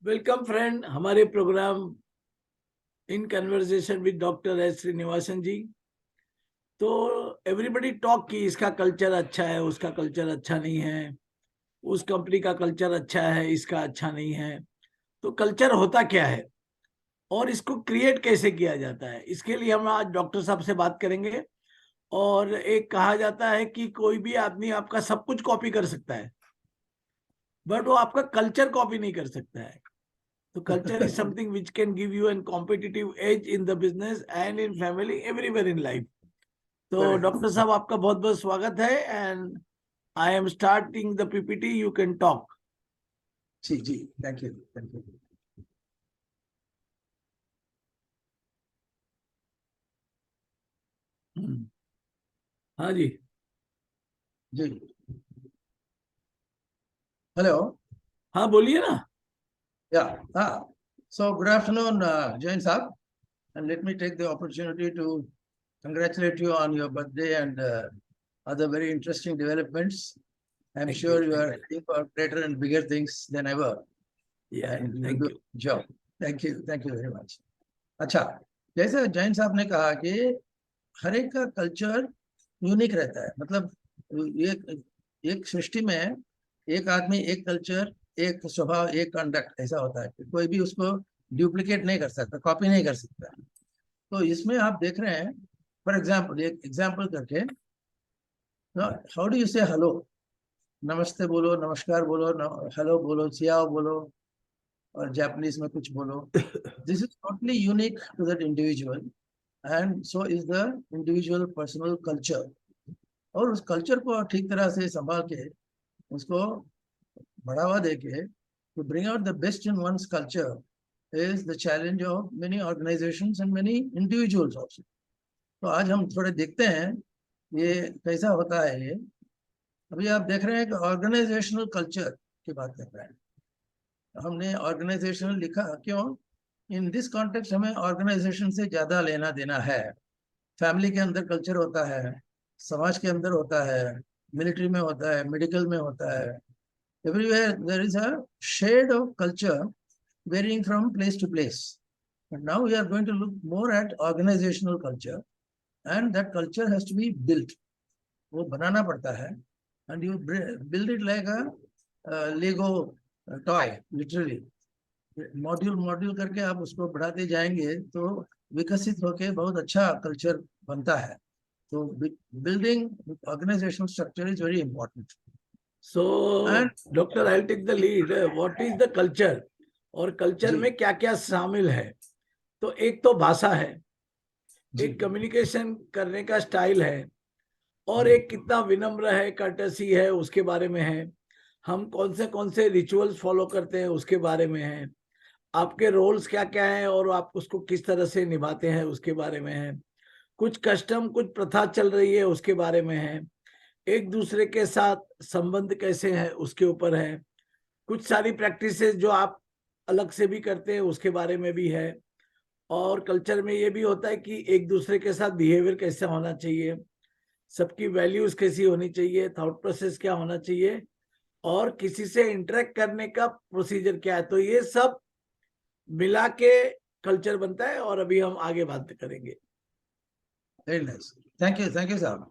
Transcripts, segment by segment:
Welcome friend हमारे program in conversation with doctor S Srinivasan ji. तो everybody talk कि इसका कल्चर अच्छा है, उसका कल्चर अच्छा नहीं है, उस कंपनी का कल्चर अच्छा है, इसका अच्छा नहीं है। तो कल्चर होता क्या है और इसको क्रिएट कैसे किया जाता है, इसके लिए हम आज डॉक्टर साहब से बात करेंगे। और एक कहा जाता है कि कोई भी आदमी आपका सब कुछ कॉपी कर सकता है, बट वो आपका कल्चर कॉपी नहीं कर सकता है। So culture is something which can give you a competitive edge in the business and in family, everywhere in life. तो डॉक्टर साहब आपका बहुत बहुत स्वागत है and I am starting the PPT, you can talk. जी जी, थैंक यू थैंक यू। हाँ जी जी, हेलो। हाँ बोलिए ना। या हाँ, so good afternoon, Jain Saab, and let me take the opportunity to congratulate you on your birthday and other very interesting developments. I'm Thank sure you, you thank are aiming for greater and bigger things than ever, and you will thank do you. a job. Thank you very much. अच्छा, जैसे जैन साहब ने कहा कि हर एक का culture unique रहता है, मतलब एक सृष्टि में एक आदमी, एक कल्चर, एक स्वभाव, एक कंडक्ट ऐसा होता है कि कोई भी उसको डुप्लीकेट नहीं कर सकता, कॉपी नहीं कर सकता। तो इसमें आप देख रहे हैं, फॉर एग्जाम्पल, एक एग्जाम्पल करके, हाउ डू यू से हेलो, नमस्ते बोलो, नमस्कार बोलो, हेलो बोलो, सियाओ बोलो, और जापानीज में कुछ बोलो। This is totally unique to that individual, and so is the individual personal culture. और उस कल्चर को ठीक तरह से संभाल के उसको बढ़ावा देके to bring out the best in one's culture is the challenge of many organizations and many individuals also. तो आज हम थोड़े देखते हैं ये कैसा होता है। ये अभी आप देख रहे हैं कि ऑर्गेनाइजेशनल कल्चर की बात कर रहे हैं। हमने ऑर्गेनाइजेशनल लिखा क्यों? इन दिस कॉन्टेक्स्ट हमें ऑर्गेनाइजेशन से ज्यादा लेना देना है। फैमिली के अंदर कल्चर होता है, समाज के अंदर होता है, मिलिट्री में होता है, मेडिकल में होता है। Everywhere there is a shade of culture varying from place to place. But now we are going to look more at organizational culture, and that culture has to be built. वो बनाना पड़ता है, and you build it like a Lego toy, literally. Module करके आप उसको बढ़ाते जाएंगे तो विकसित होके बहुत अच्छा कल्चर बनता है। तो building organizational structure is very important. So doctor I take the lead, what is the culture और कल्चर जी में क्या क्या शामिल है। तो एक तो भाषा है, जी एक कम्युनिकेशन करने का स्टाइल है, और जी एक कितना विनम्र है, कर्टसी है, उसके बारे में है। हम कौन से रिचुअल्स फॉलो करते हैं उसके बारे में है। आपके रोल्स क्या क्या हैं और आप उसको किस तरह से निभाते हैं उसके बारे में है। कुछ कस्टम, कुछ प्रथा चल रही है उसके बारे में है। एक दूसरे के साथ संबंध कैसे है उसके ऊपर है। कुछ सारी प्रैक्टिसेस जो आप अलग से भी करते हैं उसके बारे में भी है। और कल्चर में ये भी होता है कि एक दूसरे के साथ बिहेवियर कैसे होना चाहिए, सबकी वैल्यूज कैसी होनी चाहिए, थॉट प्रोसेस क्या होना चाहिए, और किसी से इंटरेक्ट करने का प्रोसीजर क्या है। तो ये सब मिला के कल्चर बनता है और अभी हम आगे बात करेंगे। वेरी नाइस, थैंक यू साहब,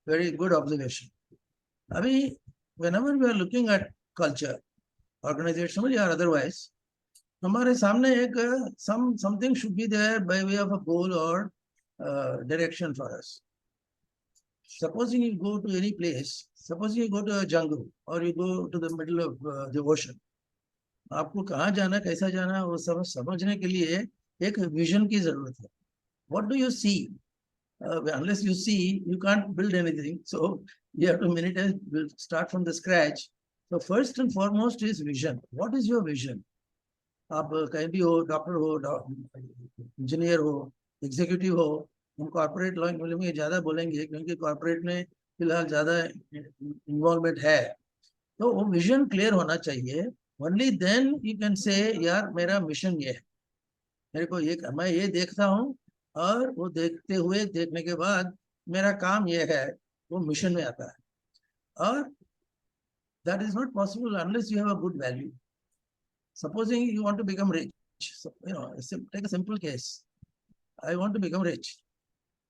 वेरी गुड ऑब्जर्वेशन। अभी whenever we are looking at culture, organizational or otherwise, हमारे सामने एक something should be there by way of a goal or direction for us. Supposing you go to any place, supposing you go to a jungle or you go to the middle of the ocean, आपको कहाँ जाना, कैसा जाना, वो सब समझने के लिए एक विजन की जरूरत है। What do you see? Unless you see, you can't build anything. So you have to start from the scratch. So first and foremost is vision. What is your vision? आप कहीं भी हो, डॉक्टर हो, engineer हो, executive हो, हम corporate language में ज़्यादा बोलेंगे क्योंकि कॉर्पोरेट में फिलहाल ज़्यादा इन्वॉल्वमेंट है। तो वो विजन क्लियर होना चाहिए। Only then you can say यार मेरा मिशन ये है, मेरे को ये, मैं ये देखता हूँ, और वो देखते हुए, देखने के बाद मेरा काम ये है, वो मिशन में आता है। और that is not possible unless you have a good value. Supposing you want to become rich, so, take a simple case. I want to become rich.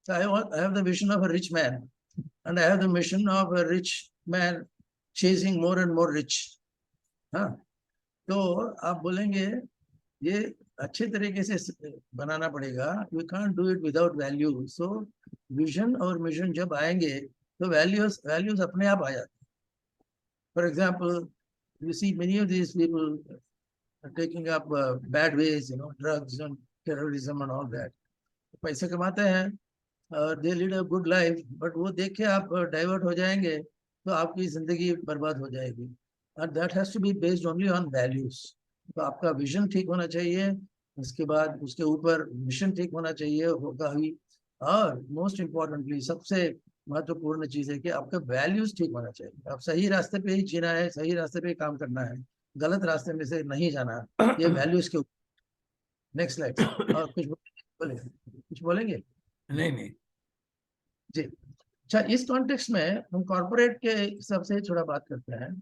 So I have the vision of a rich man, and I have the mission of a rich man chasing more and more rich. हाँ, तो आप बोलेंगे ये अच्छे तरीके से बनाना पड़ेगा. We can't do it without value. So vision और mission जब आएंगे तो values अपने आप आ जाते हैं. For example, you see many of these people are taking up bad ways, drugs and terrorism and all that. पैसे कमाते हैं, they lead a good life, but वो देख के आप divert हो जाएंगे तो आपकी जिंदगी बर्बाद हो जाएगी. And that has to be based only on values. तो आपका विजन ठीक होना चाहिए, उसके बाद उसके ऊपर मिशन ठीक होना चाहिए होगा ही, और मोस्ट इम्पोर्टेंटली सबसे महत्वपूर्ण चीज है कि आपका वैल्यूज ठीक होना चाहिए. आप सही रास्ते पे ही जीना है, सही रास्ते पे ही काम करना है, गलत रास्ते में से नहीं जाना है. ये वैल्यूज के ऊपर. Next slide. और कुछ बोलेंगे? नहीं नहीं जी. अच्छा, इस कॉन्टेक्स्ट में हम कॉर्पोरेट के हिसाब से थोड़ा बात करते हैं.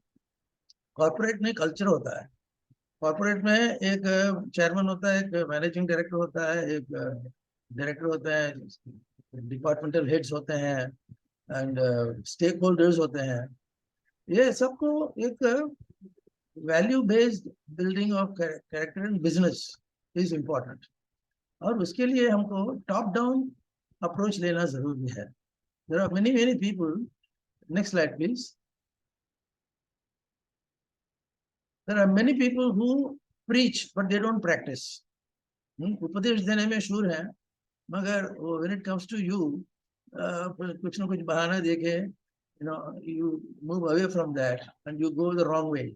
कॉर्पोरेट में कल्चर होता है. कॉर्पोरेट में एक चेयरमैन होता है, एक मैनेजिंग डायरेक्टर होता है, एक डायरेक्टर होता है, डिपार्टमेंटल हेड्स होते हैं, एंड स्टेक होल्डर्स होते हैं. ये सबको एक value based building of character and business is important. और उसके लिए हमको टॉप डाउन अप्रोच लेना जरूरी है. There are many people. Next slide please. There are many people who preach but they don't practice. उपदेश देने में शूर हैं, मगर when it comes to you, कुछ ना कुछ बहाना देके you move away from that and you go the wrong way.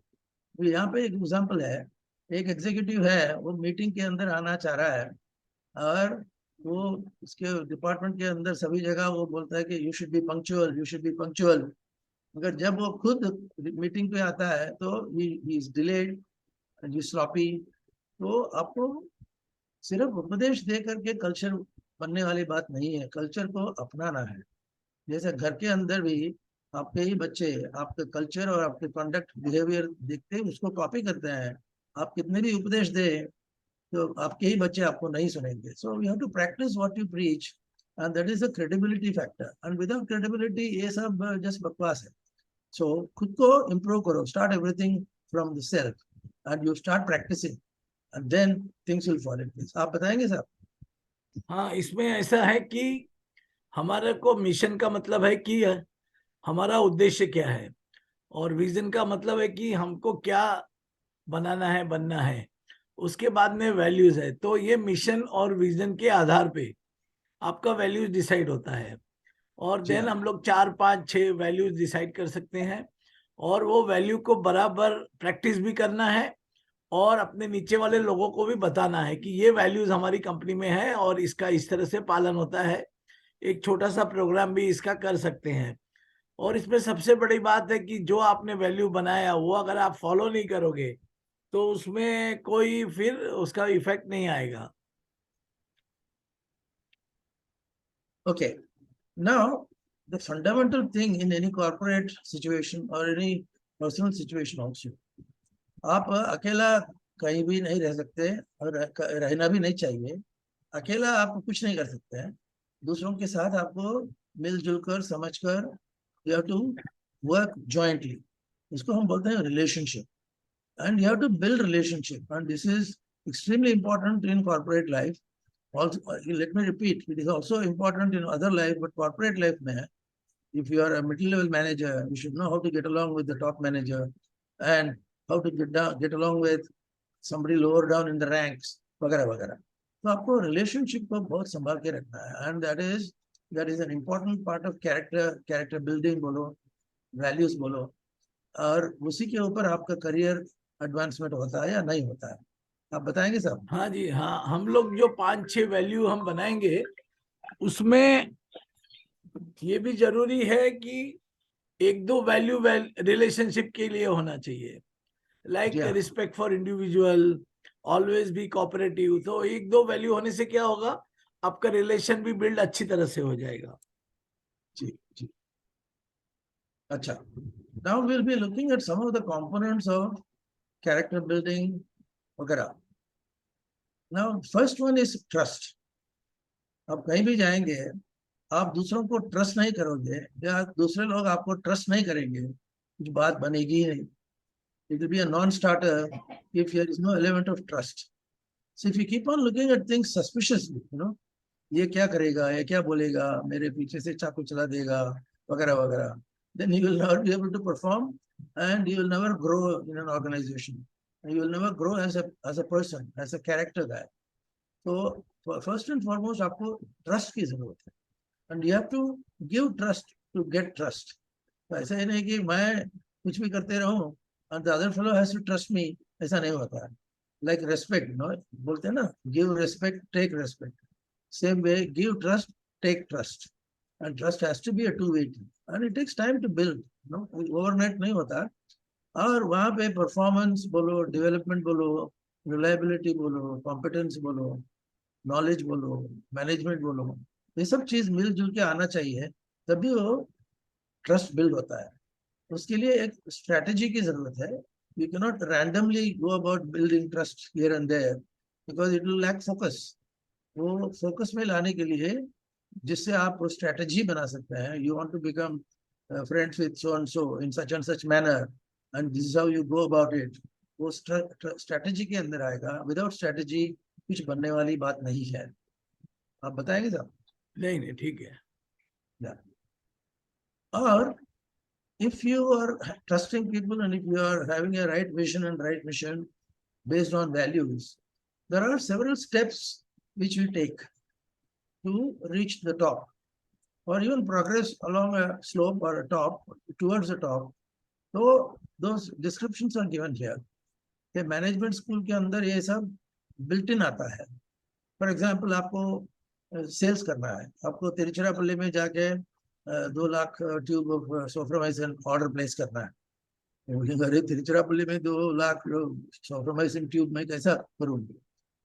तो यहाँ पे एक एग्जांपल है. एक एग्जीक्यूटिव है, वो मीटिंग के अंदर आना चाह रहा है, और वो उसके डिपार्टमेंट के अंदर सभी जगह वो बोलता है कि you should be punctual, you should be punctual. मगर जब वो खुद मीटिंग पे आता है तो he is delayed, he sloppy. तो आपको सिर्फ उपदेश दे करके कल्चर बनने वाली बात नहीं है, कल्चर को अपनाना है. जैसे घर के अंदर भी आपके ही बच्चे आपके कल्चर और आपके कंडक्ट बिहेवियर देखते हैं, उसको कॉपी करते हैं. आप कितने भी उपदेश दे तो आपके ही बच्चे आपको नहीं सुनेंगे. So you have to practice what you preach, and that is a credibility factor. And without credibility ये सब जस्ट बकवास है. So खुद को improve करो. Start everything from the self, and you start practicing, and then things will fall in place. आप बताएंगे साहब? हाँ, इसमें ऐसा है कि हमारे को मिशन का मतलब है कि हमारा उद्देश्य क्या है, और विजन का मतलब है कि हमको क्या बनाना है, बनना है. उसके बाद में वैल्यूज है. तो ये मिशन और विजन के आधार पे आपका वैल्यूज डिसाइड होता है, और देन हम लोग 4 5 6 वैल्यूज डिसाइड कर सकते हैं, और वो वैल्यू को बराबर प्रैक्टिस भी करना है, और अपने नीचे वाले लोगों को भी बताना है कि ये वैल्यूज हमारी कंपनी में है और इसका इस तरह से पालन होता है. एक छोटा सा प्रोग्राम भी इसका कर सकते हैं. और इसमें सबसे बड़ी बात है कि जो आपने वैल्यू बनाया वो अगर आप फॉलो नहीं करोगे तो उसमें कोई फिर उसका इफेक्ट नहीं आएगा. Okay. Now, the fundamental thing in any corporate situation or any personal situation also, आप अकेला कहीं भी नहीं रह सकते, और रहना भी नहीं चाहिए. अकेला आप कुछ नहीं कर सकते हैं. दूसरों के साथ आपको मिलजुल कर, समझ कर, you have to work jointly. इसको हम बोलते हैं relationship. And you have to build relationship, and this is extremely important in corporate life. Also, let me repeat, it is also important in other life, but corporate life mein, if you are a middle level manager, you should know how to get along with the top manager, and how to get along with somebody lower down in the ranks, वगैरह वगैरह. तो आपको relationship को बहुत संभाल के रखना है, and that is an important part of character building बोलो, values बोलो, और उसी के ऊपर आपका करियर एडवांसमेंट होता है या नहीं होता है. आप बताएंगे साहब? हाँ जी, हाँ. हम लोग जो 5 6 वैल्यू हम बनाएंगे उसमें ये भी जरूरी है कि एक दो वैल्यू रिलेशनशिप के लिए होना चाहिए, like respect for individual, always be cooperative. तो एक दो वैल्यू होने से क्या होगा, आपका रिलेशन भी बिल्ड अच्छी तरह से हो जाएगा. जी जी. अच्छा, now we'll be looking at some of the components of character building वगैरह। Now first one is trust. आप कहीं भी जाएंगे, आप दूसरों को ट्रस्ट नहीं करोगे या दूसरे लोग आपको ट्रस्ट नहीं करेंगे, कुछ बात बनेगी ही नहीं। It will be a non starter if there is no element of trust. So if you keep on looking at things suspiciously, ये क्या करेगा, ये क्या बोलेगा, मेरे पीछे से चाकू चला देगा, वगैरह वगैरह, then you will never be able to perform and you will never grow in an organization. And you will never grow as a person, as a character guy. So first and foremost आपको trust की जरूरत है, and you have to give trust to get trust. तो ऐसा ही नहीं कि मैं कुछ भी करते रहूं and the other fellow has to trust me, ऐसा नहीं होता है। Like respect, बोलते हैं ना, give respect, take respect. Same way, give trust, take trust. And trust has to be a two-way thing. And it takes time to build, overnight नहीं होता। और वहाँ पे परफॉर्मेंस बोलो, डेवलपमेंट बोलो, रिलायबिलिटी बोलो, कॉम्पिटेंस बोलो, नॉलेज बोलो, मैनेजमेंट बोलो, ये सब चीज मिलजुल के आना चाहिए, तभी वो ट्रस्ट बिल्ड होता है। उसके लिए एक स्ट्रैटेजी की जरूरत है। You can not randomly go about building trust here and there, because it will lack focus. वो फोकस में लाने के लिए जिससे आप स्ट्रैटेजी बना सकते हैं, you want to become friends with so and such manner and this is how you go about it, वो स्ट्रैटेजी के अंदर आएगा। विदाउट स्ट्रैटेजी कुछ बनने वाली बात नहीं है। आप बताएंगे साहब? नहीं ठीक है। और if you are trusting people and if you are having a right vision and right mission based on values, there are several steps which you take to reach the top or even progress along a slope or a top towards the top. So those descriptions are given here. कि management school के अंदर ये सब built in आता है। For example, आपको sales करना है, आपको तिरुचिरापल्ली में जाके 2 lakh tube of Soframycin order place करना है। अरे तिरुचिरापल्ली में 2 लाख सोफ्रामाइसिन ट्यूब में कैसा करूँगी,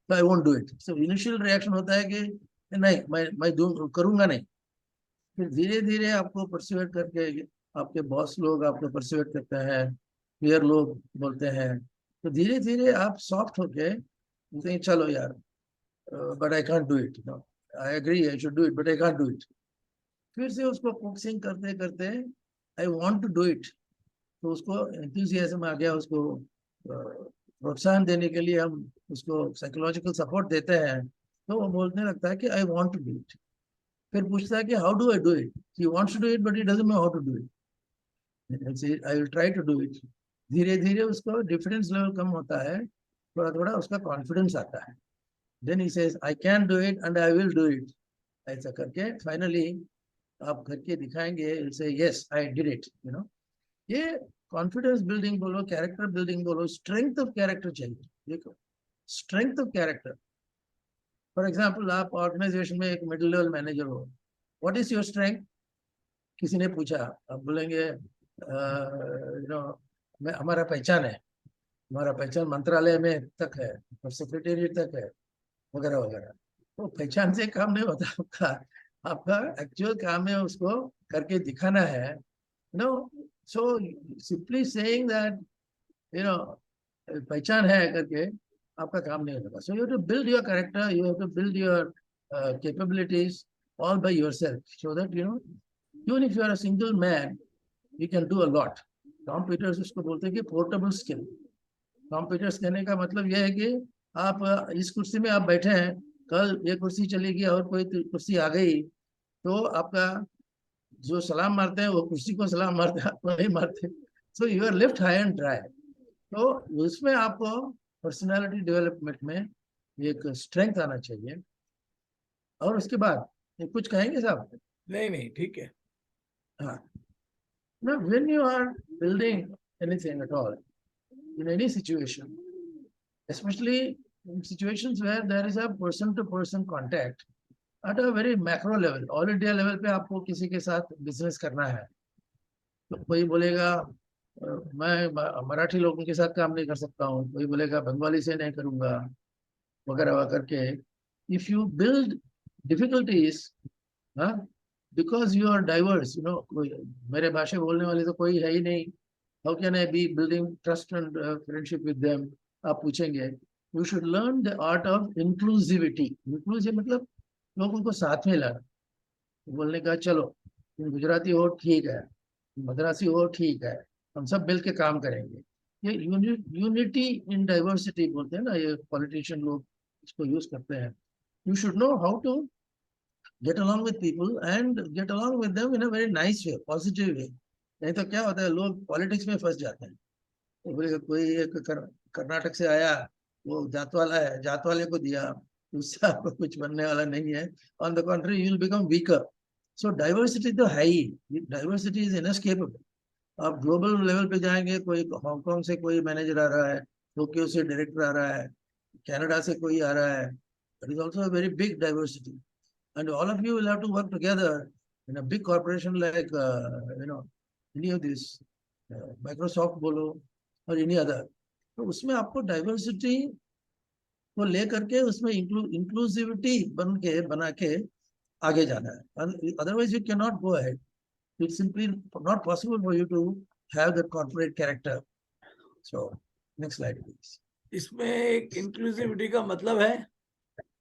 तो I won't do it. So initial reaction होता है कि नहीं, मैं करूँगा नहीं। फिर धीरे धीरे आपको परसुएट करके आपके बॉस लोग आपको परसुएट करते हैं, पीयर लोग बोलते हैं, तो धीरे धीरे आप सॉफ्ट होके बोलते हैं चलो यार, but I can't do it, I agree I should do it but I can't do it. फिर से उसको फोकसिंग करते करते I want to do it, तो उसको एंथुसियाज्म आ गया, उसको प्रोत्साहन देने के लिए हम उसको साइकोलॉजिकल सपोर्ट देते हैं, तो वो बोलने लगता है कि I want to do it. फिर पूछता है कि how do I do it, he wants to do it but he doesn't know how to do it. I will try to do it. धीरे धीरे उसको डिफरेंस लेवल कम होता है, थोड़ा थोड़ा उसका कॉन्फिडेंस आता है। Then he says I can do it and I will do it. ऐसा करके फाइनली आप करके दिखाएंगे, say yes I did it. ये कॉन्फिडेंस बिल्डिंग बोलो, कैरेक्टर बिल्डिंग बोलो, स्ट्रेंथ ऑफ कैरेक्टर चाहिए। देखो, strength of character. For example, आप ऑर्गेनाइजेशन में एक मिडिल लेवल मैनेजर हो, व्हाट इज योर स्ट्रेंथ? किसी ने पूछा, आप बोलेंगे हमारा पहचान है, हमारा पहचान मंत्रालय में तक है और सेक्रेटेरिएट तक है, वगैरह वगैरह। तो पहचान से काम नहीं होता आपका, आपका एक्चुअल काम है उसको करके दिखाना है। सो सिंपली सेइंग दैट पहचान है करके आपका काम नहीं होगा। So you have to build your character, you have to build your capabilities all by yourself, so that even if you are a single man, you can do a lot. Tom Peters उसको बोलते हैं कि portable skill. Tom Peters कहने का मतलब यह है कि आप इस कुर्सी में आप बैठे हैं, कल ये कुर्सी चली गई और कोई कुर्सी आ गई, तो आपका जो सलाम मारते हैं वो कुर्सी को सलाम मारते हैं, आपको नहीं मारते। So you are left high and dry. तो उसमें आपको पर्सनालिटी डेवलपमेंट में एक स्ट्रेंथ आना चाहिए। और उसके बाद कुछ कहेंगे साहब? नहीं ठीक है। हाँ, now when you are building anything at all in any situation, especially in situations where there is a person to person contact at a very macro level, all India level पे आपको किसी के साथ बिजनेस करना है, तो कोई बोलेगा मैं मराठी लोगों के साथ काम नहीं कर सकता हूँ, कोई बोलेगा बंगाली से नहीं करूँगा, वगैरह वगैरह करके इफ यू बिल्ड डिफिकल्टीज, हाँ, बिकॉज यू आर डाइवर्स, मेरे भाषा बोलने वाले तो कोई है ही नहीं, how can I be building trust and friendship with them, आप पूछेंगे। You should learn the art of inclusivity. Inclusive मतलब लोगों को साथ में लाना, बोलने का चलो तुम गुजराती हो ठीक है, मद्रासी हो ठीक है, हम सब मिल के काम करेंगे। ये यूनिटी इन डाइवर्सिटी बोलते हैं ना, ये पॉलिटिशियन लोग इसको यूज करते हैं। You should know how to get along with people and get along with them in a very nice way, positive way। नहीं तो क्या होता है, लोग पॉलिटिक्स में फंस जाते हैं। तो बोले कोई एक कर्नाटक से आया, वो जात वाला है, जात वाले को दिया, उससे आपको कुछ बनने वाला नहीं है। On the contrary you will become weaker. So diversity तो है ही, डाइवर्सिटी इज इनएस्केपेबल। आप ग्लोबल लेवल पे जाएंगे, कोई हांगकांग से कोई मैनेजर आ रहा है, टोक्यो से डायरेक्टर आ रहा है, कनाडा से कोई आ रहा है, it is also a very big diversity. And all of you will have to work together in a big corporation like any of these Microsoft बोलो और any other। तो उसमें आपको डाइवर्सिटी को लेकर के उसमें इंक्लूसिविटी बना के आगे जाना है। Otherwise you can not go ahead. It's simply not possible for you to have that corporate character. So next slide please. इसमें एक इंक्लूसिविटी का मतलब है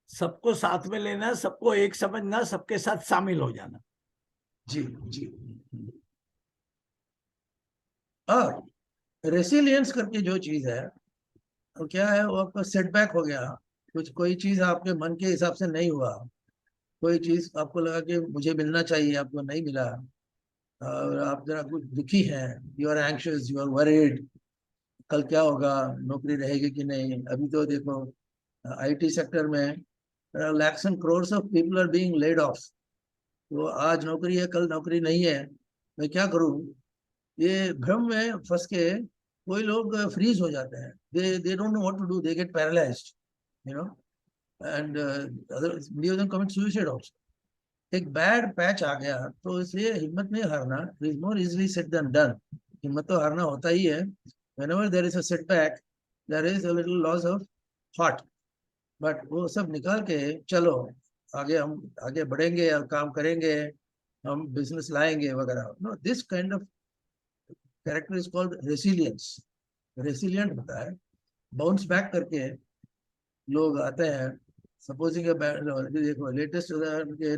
सबको साथ में लेना, सबको एक समझना, सबके साथ शामिल हो जाना। जी जी। और रेसिलियंस करके जो चीज है, तो क्या है, वो आपका सेटबैक हो गया, कुछ कोई चीज आपके मन के हिसाब से नहीं हुआ, कोई चीज आपको लगा कि मुझे मिलना चाहिए, आपको नहीं मिला, और आप जरा कुछ दुखी हैं, you are anxious, you are worried, कल क्या होगा, नौकरी रहेगी कि नहीं। अभी तो देखो आईटी सेक्टर में lakhs and crores of people are being laid off. वो आज नौकरी है, कल नौकरी नहीं है, मैं क्या करूं, ये भ्रम में फंस के कोई लोग फ्रीज हो जाते हैं। They don't know what to do, they get paralysed, you know, and other many of them commit suicide also। एक बैड पैच आ गया तो इसलिए हिम्मत नहीं हारना, is more easily said than done. हिम्मत तो हारना होता ही है, whenever there is a setback there is a little loss of heart, but वो सब निकाल के चलो आगे, हम आगे बढ़ेंगे और काम करेंगे, हम बिजनेस लाएंगे वगैरह। No, this kind of character is called resilience. Resilient होता है, बाउंस बैक करके लोग आते हैं। सपोजिंग देखो लेटेस्ट उदाहरण के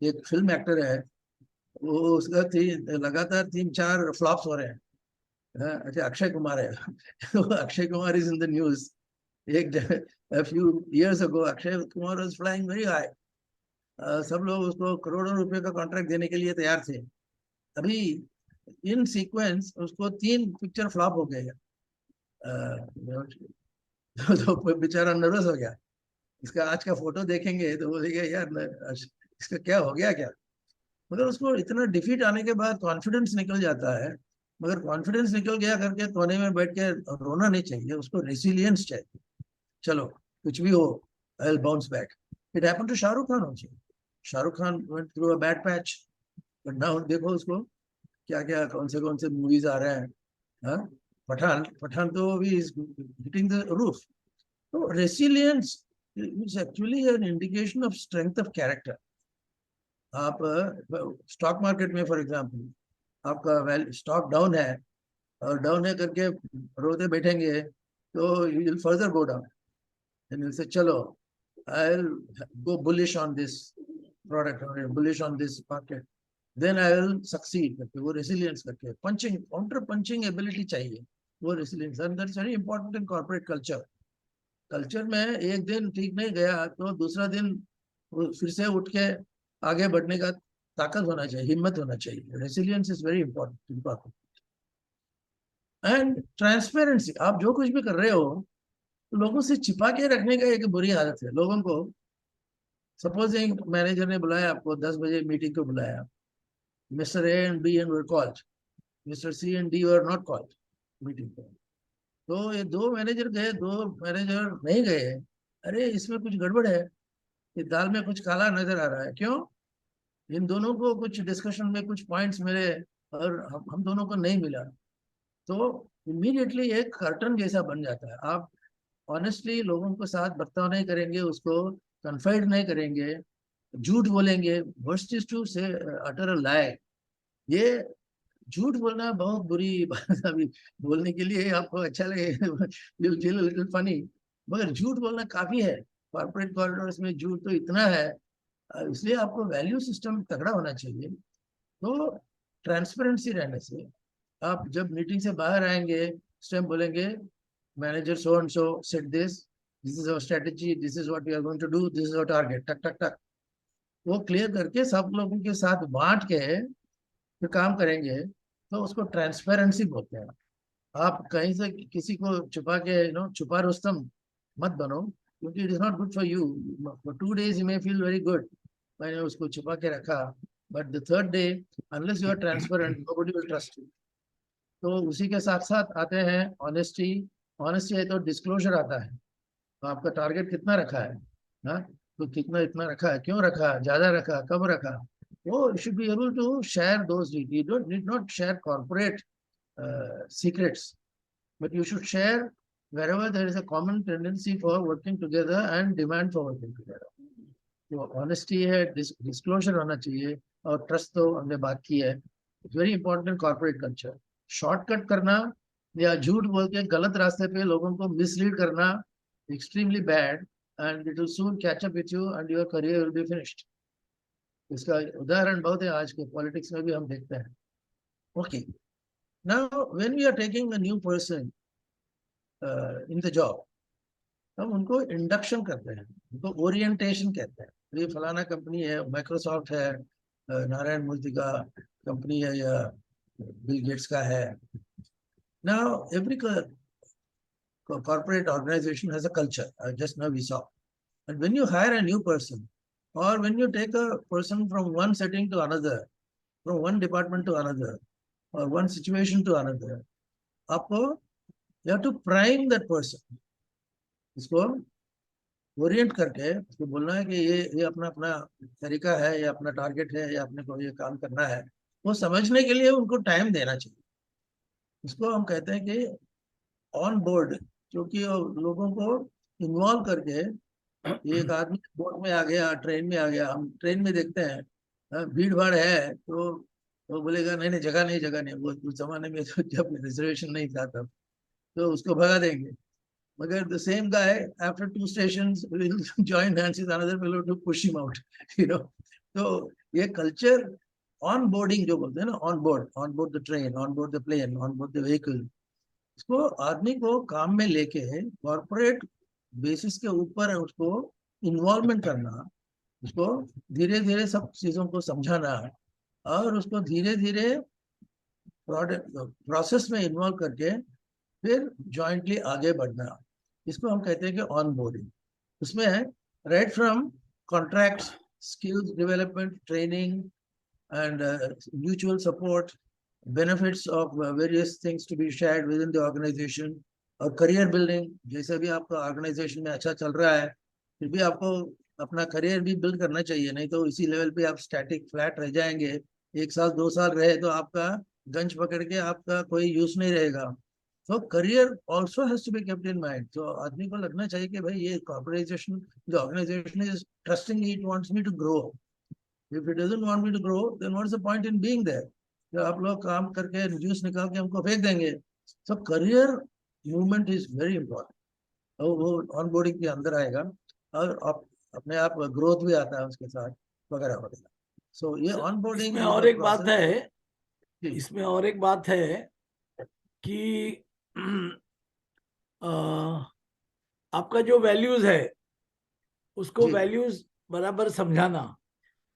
एक फिल्म एक्टर है, वो उसका लगातार 3-4 फ्लॉप्स हो रहे हैं। अच्छा, अक्षय कुमार है। Akshay Kumar is in the news. एक a few years ago Akshay Kumar was flying very high। सब लोग उसको करोड़ों रुपए का कॉन्ट्रैक्ट देने के लिए तैयार थे। अभी इन सीक्वेंस उसको 3 पिक्चर फ्लॉप हो गए। तो बेचारा नर्वस हो गया। इसका आज का फोटो देखेंगे तो बोलेंगे यार इसका क्या हो गया क्या। मगर उसको इतना डिफीट आने के बाद कॉन्फिडेंस निकल जाता है। मगर कॉन्फिडेंस निकल गया करके कोने में बैठ के रोना नहीं चाहिए, उसको रेसिलियंस चाहिए। चलो कुछ भी हो, I will bounce back. It happened to Shahrukh Khan also. Shahrukh Khan went through a bad patch, but now देखो उसको क्या क्या कौन से मूवीज आ रहे हैं। हाँ, पठान पठान तो अभी इज हिटिंग द रूफ। तो resilience is actually an indication of strength of character. आप स्टॉक मार्केट में फॉर एग्जांपल, आपका स्टॉक डाउन है और डाउन है करके रोते बैठेंगे तो you will further go down. And you say चलो I will go bullish on this product और bullish on this market, then I will succeed करके, वो रेसिलियंस करके पंचिंग काउंटर पंचिंग एबिलिटी चाहिए, वो resilience. And that's very important in corporate culture. Culture में एक दिन ठीक नहीं गया तो दूसरा दिन फिर से उठ के आगे बढ़ने का ताकत होना चाहिए, हिम्मत होना चाहिए। Resilience is very important. And transparency, आप जो कुछ भी कर रहे हो लोगों से छिपा के रखने का एक बुरी आदत है लोगों को। सपोजिंग मैनेजर ने बुलाया आपको 10 बजे मीटिंग को बुलाया, mister A and B and were called, mister C and D were not called meeting को। तो ये 2 मैनेजर गए, 2 मैनेजर नहीं गए। अरे इसमें कुछ गड़बड़ है, ये दाल में कुछ काला नजर आ रहा है। क्यों? इन दोनों को कुछ डिस्कशन में कुछ पॉइंट्स मिले और हम दोनों को नहीं मिला। तो इमीडिएटली एक कर्टन जैसा बन जाता है। आप ऑनेस्टली लोगों के साथ बर्ताव नहीं करेंगे, उसको कन्फाइड नहीं करेंगे, झूठ बोलेंगे, वर्स्ट इज टू से अटर अ लाई। ये झूठ बोलना बहुत बुरी बात, अभी बोलने के लिए आपको अच्छा लगे, लिटिल फनी, मगर झूठ बोलना काफी है। कॉर्पोरेट कॉरिडोर्स में झूठ तो इतना है, इसलिए आपको वैल्यू सिस्टम तगड़ा होना चाहिए। तो ट्रांसपेरेंसी रहने से आप जब मीटिंग से बाहर आएंगे उस टाइम बोलेंगे manager so and so said this is our strategy, this is what we are going to do, this is our target, टक टक टक। वो क्लियर करके सब लोगों के साथ बांट के फिर काम करेंगे, तो उसको ट्रांसपेरेंसी बोलते हैं। आप कहीं से किसी को छुपा के छुपा रुस्तम मत बनो, क्योंकि it is not good for you. For 2 days you may feel very good, मैंने उसको छुपा के रखा, but the third day unless you are transparent nobody will trust you. तो उसी के साथ साथ आते हैं ऑनेस्टी। ऑनेस्टी है तो डिस्क्लोजर आता है। तो आपका टारगेट कितना रखा है, हाँ, तो कितना इतना रखा है, क्यों रखा, ज्यादा रखा, कब रखा, वो should be able to share those details. You don't need not share corporate secrets, but you should share wherever there is a common tendency for working together and demand for working together. तो honesty है, disclosure होना चाहिए, और trust तो हमने बात की है। It's very important corporate culture. Shortcut करना या झूठ बोल के गलत रास्ते पे लोगों को मिसलीड करना extremely bad, and it will soon catch up with you and your career will be finished. इसका उदाहरण बहुत है, आज के पॉलिटिक्स में भी हम देखते हैं। Okay, now when we are taking a new person in the job, हम उनको इंडक्शन करते हैं, उनको ओरिएंटेशन कहते हैं। ये फलाना कंपनी है, माइक्रोसॉफ्ट है, नारायण मूर्ति का कंपनी है, या बिल गेट्स का है। Now every corporate organization has a culture, just now we saw. And when you hire a new person, or when you take a person from one setting to another, from one department to another, or one situation to another, आपको you have to prime that person. इसको Orient करके उसको बोलना है कि ये अपना अपना तरीका है, ये अपना टारगेट है, या अपने को ये काम करना है। वो समझने के लिए उनको टाइम देना चाहिए। इसको हम कहते हैं कि ऑन बोर्ड, क्योंकि लोगों को इन्वॉल्व करके, एक आदमी बोट में आ गया, ट्रेन में आ गया, हम ट्रेन में देखते हैं भीड़ भाड़ है, तो वो बोलेगा नहीं नहीं, जगह नहीं, जगह नहीं। वो उस जमाने में तो जब रिजर्वेशन नहीं था तब, तो उसको भगा देंगे। मगर the same guy after 2 stations will join hands with another fellow to push him out, you know. तो ये कल्चर ऑन बोर्डिंग जो बोलते हैं ना, on board the train, on board the plane, on board the vehicle, इसको आदमी को काम में लेके कॉर्पोरेट बेसिस के ऊपर उसको इन्वॉल्वमेंट करना, उसको धीरे धीरे सब चीजों को समझाना, और उसको धीरे धीरे प्रोसेस में इन्वॉल्व करके फिर जॉइंटली आगे बढ़ना, इसको हम कहते हैं कि ऑन बोर्डिंग। उसमें है right from contracts, skills development, training and mutual support, benefits of various things to be shared within the organisation, और करियर बिल्डिंग। जैसे भी आपका ऑर्गेनाइजेशन में अच्छा चल रहा है, फिर भी आपको अपना करियर भी बिल्ड करना चाहिए, नहीं तो इसी लेवल पे आप स्टैटिक फ्लैट रह जाएंगे। 1 साल 2 साल रहे तो आपका गंज पकड़ के आपका कोई यूज नहीं रहेगा। तो career also has to be kept in mind. तो आदमी को लगना चाहिए कि भाई ये corporation, the organisation is trusting me, it wants me to grow. If it doesn't want me to grow, then what is the point in being there. जब आप लोग काम करके जूस निकाल के हमको फेंक देंगे। सो career movement is very important. तो वो ऑन बोर्डिंग के अंदर आएगा, और आप अपने आप ग्रोथ भी आता है उसके साथ, वगैरह वगैरह। सो ये ऑन बोर्डिंग इसमें इज और द एक बात प्रोसेस। है, इसमें और एक बात है कि आपका जो वैल्यूज है उसको जी वैल्यूज बराबर समझाना,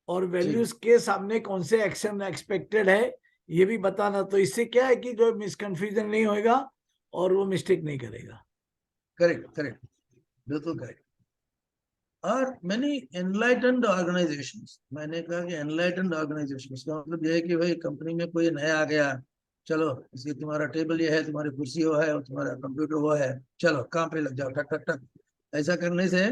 और जी, वैल्यूज के सामने कौन से एक्शन एक्सपेक्टेड है ये भी बताना। तो इससे क्या है कि जो मिसकंफ्यूजन नहीं होएगा और वो मिस्टेक नहीं करेगा। करेक्ट करेक्ट, बिल्कुल करेक्ट। और मैनी एनलाइटेंड ऑर्गेनाइजेशंस, मैंने कहा कि एनलाइटेंड ऑर्गेनाइजेशन, इसका मतलब यह है कि भाई कंपनी में कोई नया आ गया, चलो इसके तुम्हारा टेबल ये है, तुम्हारी कुर्सी वो है, और तुम्हारा कंप्यूटर वो है, चलो काम पे लग जाओ, टक टक टक। ऐसा करने से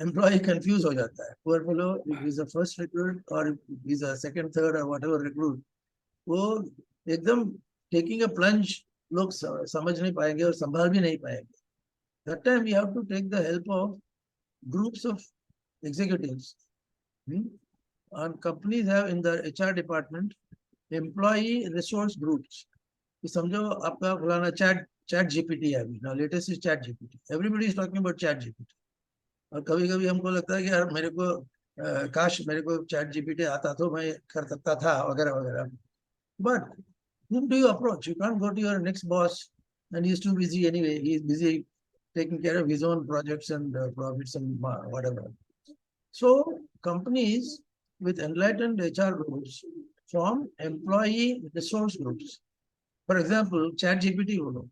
एम्प्लॉय कंफ्यूज हो जाता है। Poor fellow, if is a first recruit और इज अ सेकंड थर्ड और व्हाटएवर रिक्रूट, वो एकदम टेकिंग अ प्लंज, लोग समझ नहीं पाएंगे और संभाल भी नहीं पाएंगे। That time we have to take the help of groups of executives. And companies have in the HR department employee resource groups. समझो आपका फलाना चैट जीपीटी है, अभी ना latest is chat GPT, everybody is talking about chat GPT. और कभी कभी हमको लगता है कि यार मेरे को काश मेरे को चैट जीपीटी आता तो मैं कर सकता था वगैरह वगैरह। But whom do you approach? You can't go to your next boss and he's too busy anyway. He's busy taking care of his own projects and profits and whatever. So companies with enlightened HR groups form employee resource groups. For example, chat GPT बोलो,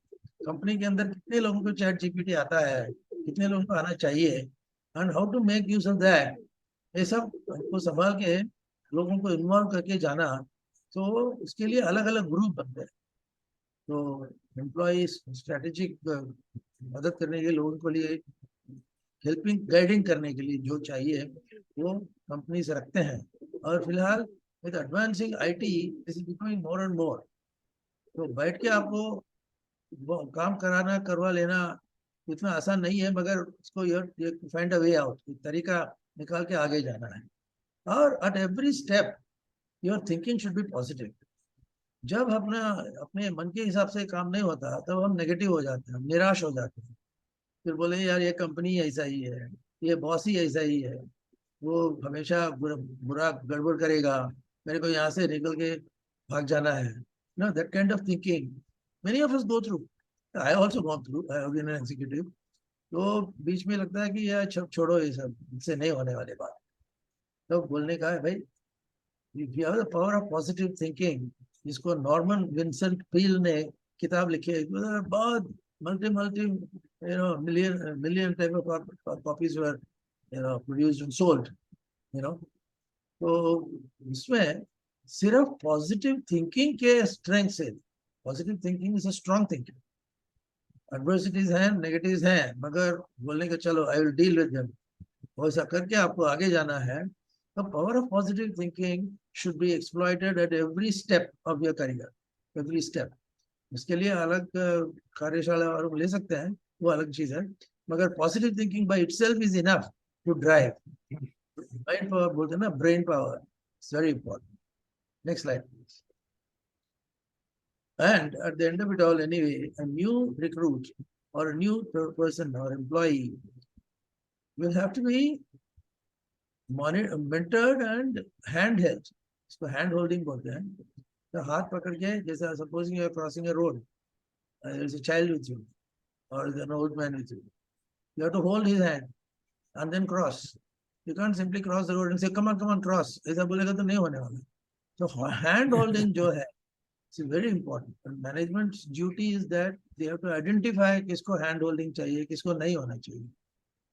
company के अंदर कितने लोगों को chat GPT आता है, कितने लोगों को आना चाहिए, and how to make use of that, ये सब को संभाल के लोगों को इन्वॉल्व करके जाना। तो उसके लिए अलग अलग ग्रुप बनते हैं। तो एम्प्लॉइज स्ट्रेटेजिक मदद करने के लोगों के लिए, हेल्पिंग गाइडिंग करने के लिए जो चाहिए वो कंपनी से रखते हैं। और फिलहाल with advancing IT this is becoming more and more. तो बैठ के आपको वो काम कराना करवा लेना इतना आसान नहीं है, मगर उसको you find a way out, तरीका निकाल के आगे जाना है। और at every step your thinking should be positive. जब अपने मन के हिसाब से काम नहीं होता तब हम नेगेटिव हो जाते हैं, निराश हो जाते हैं, फिर बोले यार ये कंपनी ऐसा ही है, ये बॉस ही ऐसा ही है, वो हमेशा बुरा गड़बड़ करेगा, मेरे को यहाँ से निकल के भाग जाना है। No that kind of thinking many of us go through, I also go through, I have been an executive. तो बीच में लगता है कि यार छोड़ो ये सब, इससे नहीं होने वाली बात। तो बोलने का है भाई, if you have the power of positive thinking, जिसको नॉर्मन विंसेंट पील ने किताब लिखी है, बहुत multi multi million type of copies were produced and sold, you know। तो इसमें सिर्फ पॉजिटिव थिंकिंग के स्ट्रेंथ से, positive thinking is a strong thinking, adversities हैं, नेगेटिव्स हैं, मगर बोलने का चलो I will deal with them, वैसा करके आपको आगे जाना है। तो power of positive thinking should be exploited at every step of your career, every step. इसके लिए अलग कार्यशाला और ले सकते हैं, वो अलग चीज है, मगर positive thinking by itself is enough to drive. Mind power बोलते हैं ना, brain power, it's very important. Next slide please. And at the end of it all, anyway, a new recruit or a new person or employee will have to be mentored and handheld. इसको hand holding बोलते हैं। तो हाथ पकड़ के, जैसे supposing you are crossing a road, there is a child with you or there is an old man with you, you have to hold his hand and then cross. You can't simply cross the road and say come on cross, ऐसा बोलेगा तो नहीं होने वाला। तो hand holding जो है, it's very important, and management's duty is that they have to identify किसको hand holding चाहिए, किसको नहीं होना चाहिए।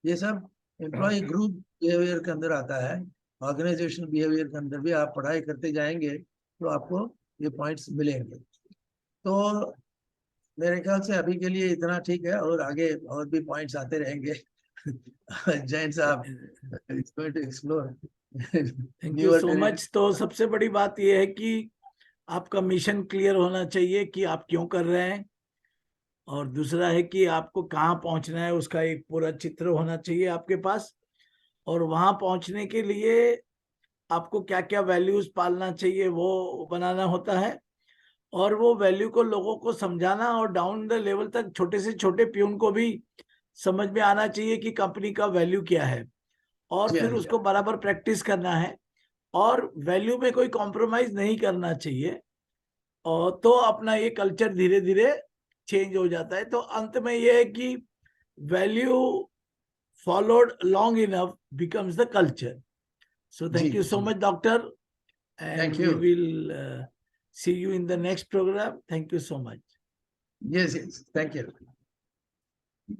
ये सब एम्प्लॉय ग्रुप बिहेवियर के अंदर आता है, ऑर्गेनाइजेशनल बिहेवियर के अंदर भी आप पढ़ाई करते जाएंगे तो आपको ये पॉइंट्स मिलेंगे। तो मेरे ख्याल से अभी के लिए इतना ठीक है, और आगे और भी पॉइंट्स आते रहेंगे। जैन साहब it's going to explore. Thank you so much. तो सबसे बड़ी बात यह है कि आपका मिशन क्लियर होना चाहिए कि आप क्यों कर रहे हैं, और दूसरा है कि आपको कहाँ पहुंचना है, उसका एक पूरा चित्र होना चाहिए आपके पास। और वहां पहुंचने के लिए आपको क्या क्या वैल्यूज पालना चाहिए वो बनाना होता है, और वो वैल्यू को लोगों को समझाना, और डाउन द लेवल तक छोटे से छोटे प्यून को भी समझ में आना चाहिए कि कंपनी का वैल्यू क्या है, और फिर उसको बराबर प्रैक्टिस करना है, और वैल्यू में कोई कॉम्प्रोमाइज नहीं करना चाहिए। और तो अपना ये कल्चर धीरे धीरे चेंज हो जाता है। तो अंत में ये है कि value followed long enough becomes the culture. So thank you so much, doctor, and we will see you in the next program. Thank you so much. Yes, thank you.